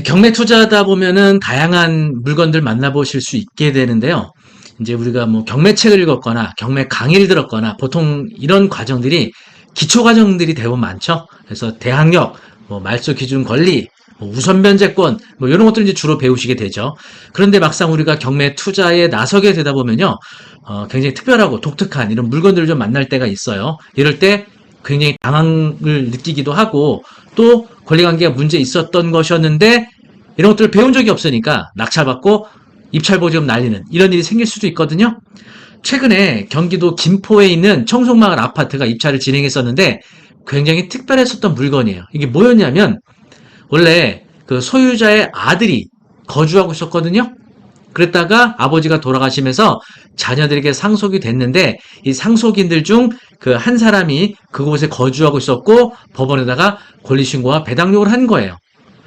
경매 투자하다 보면은 다양한 물건들 만나보실 수 있게 되는데요. 이제 우리가 뭐 경매책을 읽었거나 경매 강의를 들었거나 보통 이런 과정들이 기초 과정들이 대부분 많죠. 그래서 대항력, 뭐 말소 기준 권리, 뭐 우선 변제권, 뭐 이런 것들 이제 주로 배우시게 되죠. 그런데 막상 우리가 경매 투자에 나서게 되다 보면요, 굉장히 특별하고 독특한 이런 물건들을 좀 만날 때가 있어요. 이럴 때 굉장히 당황을 느끼기도 하고 또 권리관계가 문제 있었던 것이었는데 이런 것들을 배운 적이 없으니까 낙찰받고 입찰보지금 날리는 이런 일이 생길 수도 있거든요. 최근에 경기도 김포에 있는 청송마을 아파트가 입찰을 진행했었는데 굉장히 특별했었던 물건이에요. 이게 뭐였냐면 원래 그 소유자의 아들이 거주하고 있었거든요. 그랬다가 아버지가 돌아가시면서 자녀들에게 상속이 됐는데 이 상속인들 중 그 한 사람이 그곳에 거주하고 있었고 법원에다가 권리신고와 배당 요구를 한 거예요.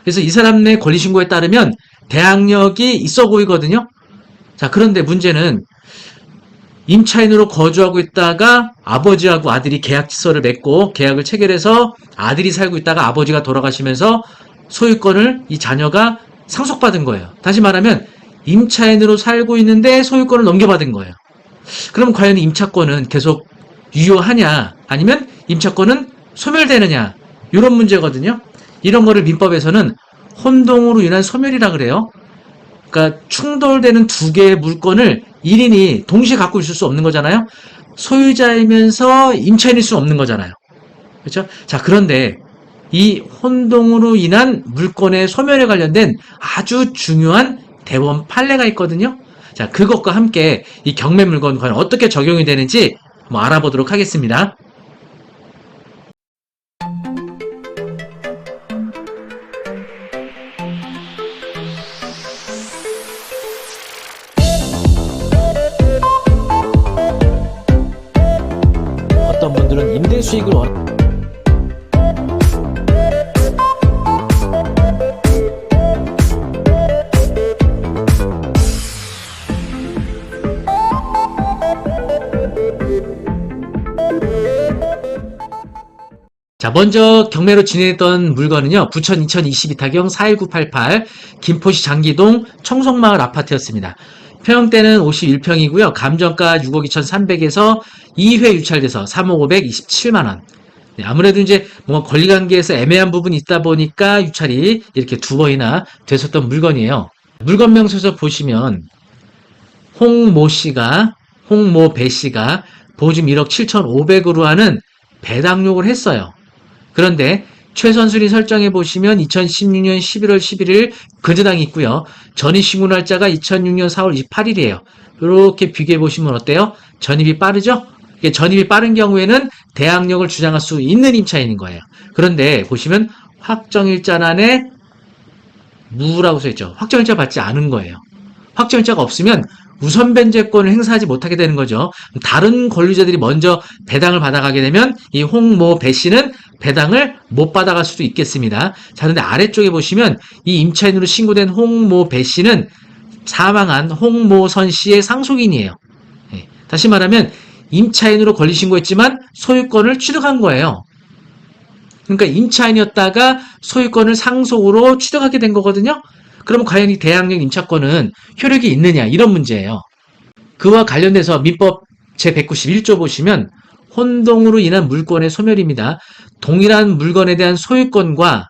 그래서 이 사람의 권리신고에 따르면 대항력이 있어 보이거든요. 자, 그런데 문제는 임차인으로 거주하고 있다가 아버지하고 아들이 계약서를 맺고 계약을 체결해서 아들이 살고 있다가 아버지가 돌아가시면서 소유권을 이 자녀가 상속받은 거예요. 다시 말하면 임차인으로 살고 있는데 소유권을 넘겨받은 거예요. 그럼 과연 임차권은 계속 유효하냐 아니면 임차권은 소멸되느냐 이런 문제거든요. 이런 거를 민법에서는 혼동으로 인한 소멸이라 그래요. 그러니까 충돌되는 두 개의 물건을 1인이 동시에 갖고 있을 수 없는 거잖아요. 소유자이면서 임차인일 수 없는 거잖아요. 그렇죠? 자, 그런데 이 혼동으로 인한 물건의 소멸에 관련된 아주 중요한 대법원 판례가 있거든요. 자, 그것과 함께 이 경매 물건 과연 어떻게 적용이 되는지 알아보도록 하겠습니다. 어떤 분들은 임대 수익을 자, 먼저 경매로 진행했던 물건은요, 부천 2022타경 41988 김포시 장기동 청송마을 아파트였습니다. 평형대는 51평이고요. 감정가 6억 2,300에서 2회 유찰돼서 3억 527만원. 네, 아무래도 이제 뭔가 권리관계에서 애매한 부분이 있다 보니까 유찰이 이렇게 두 번이나 됐었던 물건이에요. 물건 명세서 보시면 홍모 배 씨가 보증 1억 7,500으로 하는 배당 요구를 했어요. 그런데 최선순위 설정해 보시면 2016년 11월 11일 근저당이 있고요. 전입신고 날짜가 2006년 4월 28일이에요. 이렇게 비교해 보시면 어때요? 전입이 빠르죠? 전입이 빠른 경우에는 대항력을 주장할 수 있는 임차인인 거예요. 그런데 보시면 확정일자란에 무라고 써있죠. 확정일자 받지 않은 거예요. 확정일자가 없으면 우선 변제권을 행사하지 못하게 되는 거죠. 다른 권리자들이 먼저 배당을 받아가게 되면 이 홍모 배 씨는 배당을 못 받아갈 수도 있겠습니다. 자, 그런데 아래쪽에 보시면 이 임차인으로 신고된 홍모 배 씨는 사망한 홍모선 씨의 상속인이에요. 네. 다시 말하면 임차인으로 권리 신고했지만 소유권을 취득한 거예요. 그러니까 임차인이었다가 소유권을 상속으로 취득하게 된 거거든요. 그러면 과연 이 대항력 임차권은 효력이 있느냐 이런 문제예요. 그와 관련돼서 민법 제191조 보시면 혼동으로 인한 물권의 소멸입니다. 동일한 물건에 대한 소유권과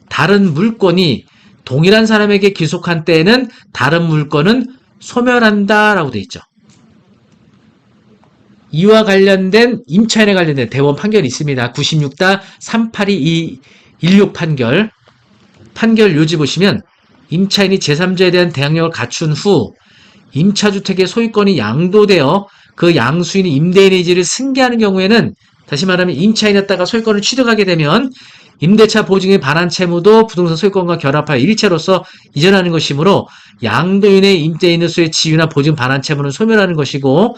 다른 물건이 동일한 사람에게 귀속한 때에는 다른 물건은 소멸한다라고 되어 있죠. 이와 관련된 임차인에 관련된 대법원 판결이 있습니다. 96-382-16 판결 요지 보시면 임차인이 제3자에 대한 대항력을 갖춘 후 임차주택의 소유권이 양도되어 그 양수인이 임대인의 의지를 승계하는 경우에는 다시 말하면 임차인이었다가 소유권을 취득하게 되면 임대차 보증에 반한 채무도 부동산 소유권과 결합하여 일체로서 이전하는 것이므로 양도인의 임대인으로서의 지위나 보증 반한 채무는 소멸하는 것이고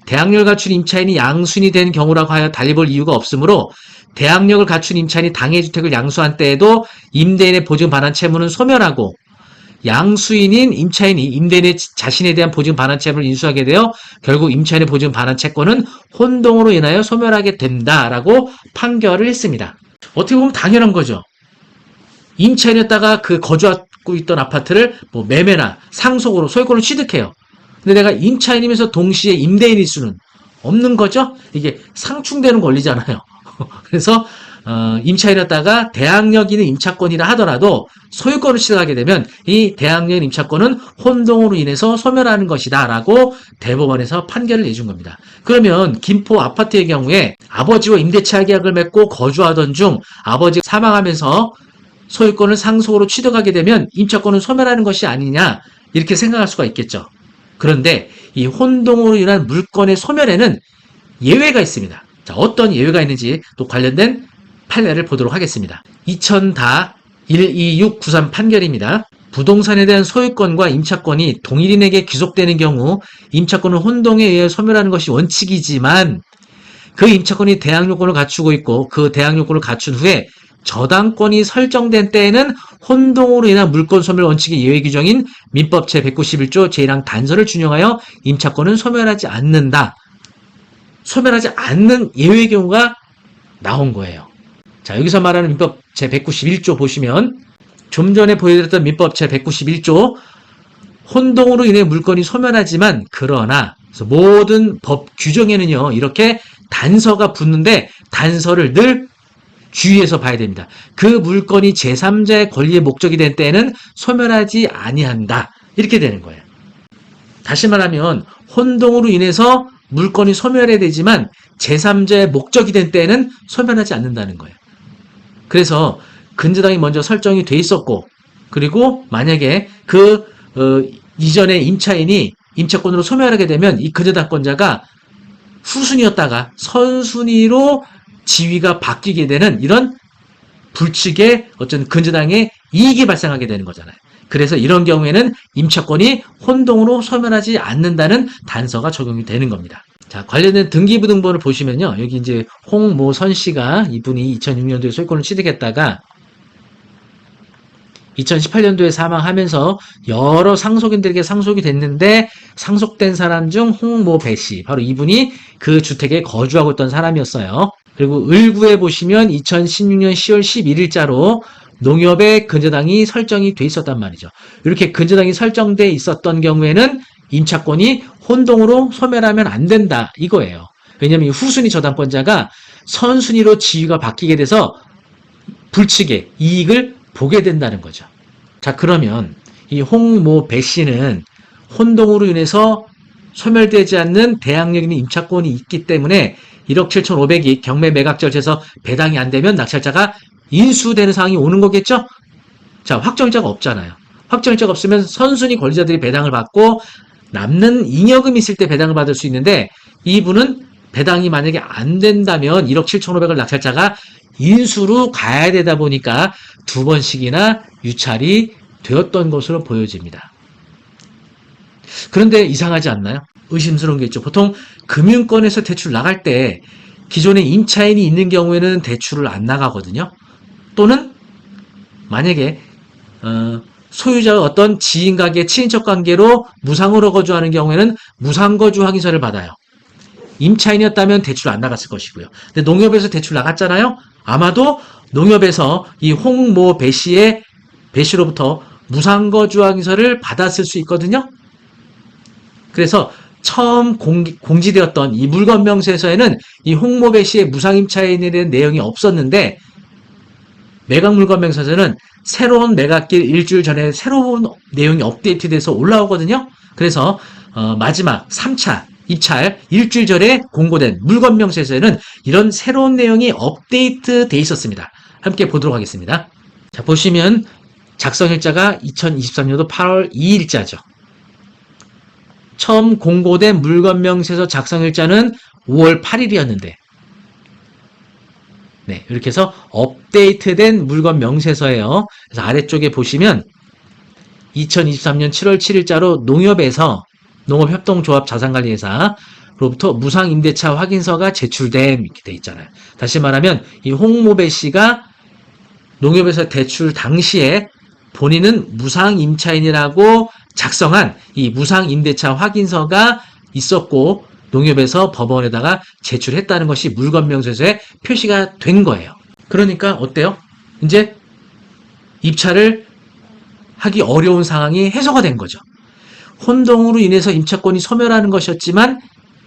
대항력을 갖춘 임차인이 양수인이 된 경우라고 하여 달리 볼 이유가 없으므로 대항력을 갖춘 임차인이 당해 주택을 양수한 때에도 임대인의 보증 반한 채무는 소멸하고 양수인인 임차인이 임대인의 자신에 대한 보증 반환 채무를 인수하게 되어 결국 임차인의 보증 반환 채권은 혼동으로 인하여 소멸하게 된다라고 판결을 했습니다. 어떻게 보면 당연한 거죠. 임차인이었다가 그 거주하고 있던 아파트를 뭐 매매나 상속으로 소유권을 취득해요. 근데 내가 임차인이면서 동시에 임대인일 수는 없는 거죠? 이게 상충되는 권리잖아요. 그래서 임차인이었다가 대항력 있는 임차권이라 하더라도 소유권을 취득하게 되면 이 대항력 있는 임차권은 혼동으로 인해서 소멸하는 것이다 라고 대법원에서 판결을 내준 겁니다. 그러면 김포 아파트의 경우에 아버지와 임대차 계약을 맺고 거주하던 중 아버지가 사망하면서 소유권을 상속으로 취득하게 되면 임차권은 소멸하는 것이 아니냐 이렇게 생각할 수가 있겠죠. 그런데 이 혼동으로 인한 물권의 소멸에는 예외가 있습니다. 자, 어떤 예외가 있는지 또 관련된 판례를 보도록 하겠습니다. 2000다 12693 판결입니다. 부동산에 대한 소유권과 임차권이 동일인에게 귀속되는 경우 임차권은 혼동에 의해 소멸하는 것이 원칙이지만 그 임차권이 대항요건을 갖추고 있고 그 대항요건을 갖춘 후에 저당권이 설정된 때에는 혼동으로 인한 물권 소멸 원칙의 예외 규정인 민법 제191조 제1항 단서를 준용하여 임차권은 소멸하지 않는다. 소멸하지 않는 예외 경우가 나온 거예요. 자, 여기서 말하는 민법 제191조 보시면 좀 전에 보여드렸던 민법 제191조 혼동으로 인해 물건이 소멸하지만 그러나 모든 법 규정에는요 이렇게 단서가 붙는데 단서를 늘 주의해서 봐야 됩니다. 그 물건이 제3자의 권리의 목적이 된 때에는 소멸하지 아니한다. 이렇게 되는 거예요. 다시 말하면 혼동으로 인해서 물건이 소멸해야 되지만 제3자의 목적이 된 때에는 소멸하지 않는다는 거예요. 그래서 근저당이 먼저 설정이 돼 있었고 그리고 만약에 그 이전에 임차인이 임차권으로 소멸하게 되면 이 근저당권자가 후순위였다가 선순위로 지위가 바뀌게 되는 이런 불측의 어떤 근저당의 이익이 발생하게 되는 거잖아요. 그래서 이런 경우에는 임차권이 혼동으로 소멸하지 않는다는 단서가 적용이 되는 겁니다. 자, 관련된 등기부등본을 보시면요. 여기 이제 홍모선 씨가 이분이 2006년도에 소유권을 취득했다가 2018년도에 사망하면서 여러 상속인들에게 상속이 됐는데 상속된 사람 중 홍모배 씨, 바로 이분이 그 주택에 거주하고 있던 사람이었어요. 그리고 을구에 보시면 2016년 10월 11일자로 농협의 근저당이 설정이 돼 있었단 말이죠. 이렇게 근저당이 설정돼 있었던 경우에는 임차권이 혼동으로 소멸하면 안 된다 이거예요. 왜냐하면 후순위 저당권자가 선순위로 지위가 바뀌게 돼서 불측의 이익을 보게 된다는 거죠. 자, 그러면 이 홍모배 씨는 혼동으로 인해서 소멸되지 않는 대항력 있는 임차권이 있기 때문에 1억 7,500이 경매 매각 절차에서 배당이 안 되면 낙찰자가 인수되는 상황이 오는 거겠죠? 자, 확정일자가 없잖아요. 확정일자가 없으면 선순위 권리자들이 배당을 받고 남는 잉여금이 있을 때 배당을 받을 수 있는데 이분은 배당이 만약에 안 된다면 1억 7,500을 낙찰자가 인수로 가야 되다 보니까 두 번씩이나 유찰이 되었던 것으로 보여집니다. 그런데 이상하지 않나요? 의심스러운 게 있죠. 보통 금융권에서 대출 나갈 때 기존에 임차인이 있는 경우에는 대출을 안 나가거든요. 또는 만약에 소유자가 어떤 지인관계, 친인척 관계로 무상으로 거주하는 경우에는 무상거주 확인서를 받아요. 임차인이었다면 대출 안 나갔을 것이고요. 근데 농협에서 대출 나갔잖아요. 아마도 농협에서 이 홍모 배 씨로부터 무상거주 확인서를 받았을 수 있거든요. 그래서 처음 공지되었던 이 물건 명세서에는 이 홍모 배 씨의 무상임차인에 대한 내용이 없었는데 매각 물건 명세서는 새로운 매각일 일주일 전에 새로운 내용이 업데이트돼서 올라오거든요. 그래서 마지막 3차 입찰 일주일 전에 공고된 물건 명세서에는 이런 새로운 내용이 업데이트 돼 있었습니다. 함께 보도록 하겠습니다. 자, 보시면 작성일자가 2023년도 8월 2일자죠. 처음 공고된 물건 명세서 작성일자는 5월 8일이었는데 네, 이렇게 해서 업데이트된 물건 명세서예요. 그래서 아래쪽에 보시면 2023년 7월 7일자로 농협에서 농업협동조합 자산관리회사로부터 무상임대차 확인서가 제출된 이렇게 돼 있잖아요. 다시 말하면 이 홍모배 씨가 농협에서 대출 당시에 본인은 무상임차인이라고 작성한 이 무상임대차 확인서가 있었고 농협에서 법원에다가 제출했다는 것이 물건명세서에 표시가 된 거예요. 그러니까 어때요? 이제 입찰을 하기 어려운 상황이 해소가 된 거죠. 혼동으로 인해서 임차권이 소멸하는 것이었지만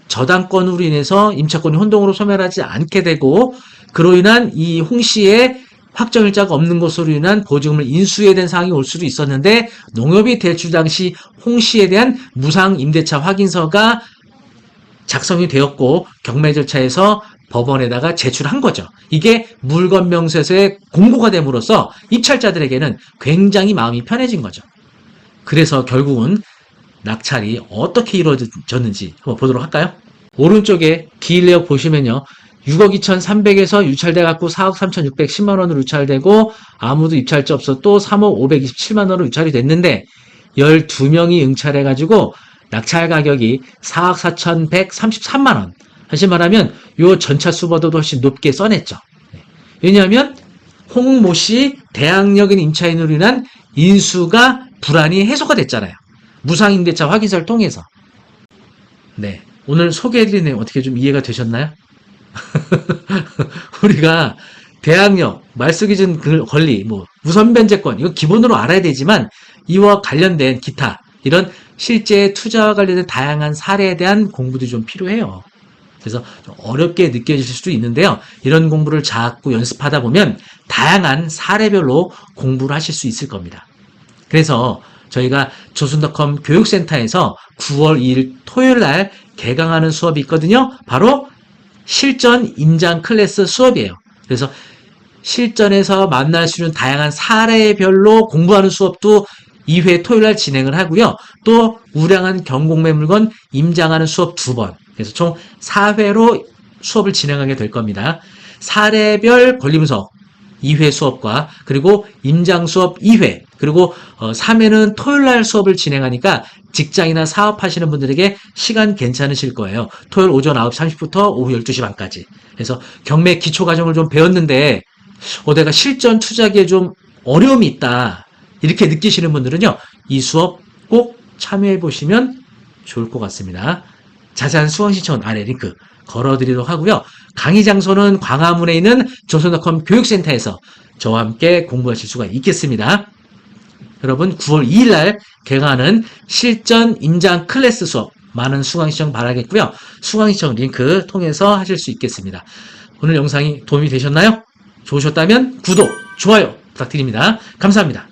저당권으로 인해서 임차권이 혼동으로 소멸하지 않게 되고 그로 인한 이 홍 씨의 확정일자가 없는 것으로 인한 보증금을 인수해야 된 상황이 올 수도 있었는데 농협이 대출 당시 홍 씨에 대한 무상 임대차 확인서가 작성이 되었고 경매 절차에서 법원에다가 제출한 거죠. 이게 물건 명세서에 공고가 됨으로써 입찰자들에게는 굉장히 마음이 편해진 거죠. 그래서 결국은 낙찰이 어떻게 이루어졌는지 한번 보도록 할까요? 오른쪽에 기일내역 보시면요. 6억 2,300에서 유찰돼 갖고 4억 3,610만 원으로 유찰되고 아무도 입찰자 없어 또 3억 527만 원으로 유찰이 됐는데 12명이 응찰해 가지고 낙찰 가격이 4억 4,133만 원. 다시 말하면 요 전차 수보다도 훨씬 높게 써냈죠. 왜냐하면 홍모 씨 대항력인 임차인으로 인한 인수가 불안이 해소가 됐잖아요. 무상임대차 확인서를 통해서. 네. 오늘 소개해드린 내용 어떻게 좀 이해가 되셨나요? 우리가 대항력, 말소기준 권리, 우선변제권, 이거 기본으로 알아야 되지만 이와 관련된 기타, 이런 실제 투자와 관련된 다양한 사례에 대한 공부도 좀 필요해요. 그래서 좀 어렵게 느껴질 수도 있는데요. 이런 공부를 자꾸 연습하다 보면 다양한 사례별로 공부를 하실 수 있을 겁니다. 그래서 저희가 조선닷컴 교육센터에서 9월 2일 토요일 날 개강하는 수업이 있거든요. 바로 실전 임장 클래스 수업이에요. 그래서 실전에서 만날 수 있는 다양한 사례별로 공부하는 수업도 2회 토요일 날 진행을 하고요. 또 우량한 경공매 물건 임장하는 수업 2번. 그래서 총 4회로 수업을 진행하게 될 겁니다. 사례별 권리분석 2회 수업과 그리고 임장 수업 2회 그리고 3회는 토요일 날 수업을 진행하니까 직장이나 사업하시는 분들에게 시간 괜찮으실 거예요. 토요일 오전 9시 30분부터 오후 12시 반까지. 그래서 경매 기초 과정을 좀 배웠는데 내가 실전 투자기에 좀 어려움이 있다. 이렇게 느끼시는 분들은요. 이 수업 꼭 참여해 보시면 좋을 것 같습니다. 자세한 수강 신청은 아래 링크 걸어드리도록 하고요. 강의 장소는 광화문에 있는 조선닷컴 교육센터에서 저와 함께 공부하실 수가 있겠습니다. 여러분 9월 2일 날 개강하는 실전 임장 클래스 수업 많은 수강 신청 바라겠고요. 수강 신청 링크 통해서 하실 수 있겠습니다. 오늘 영상이 도움이 되셨나요? 좋으셨다면 구독, 좋아요 부탁드립니다. 감사합니다.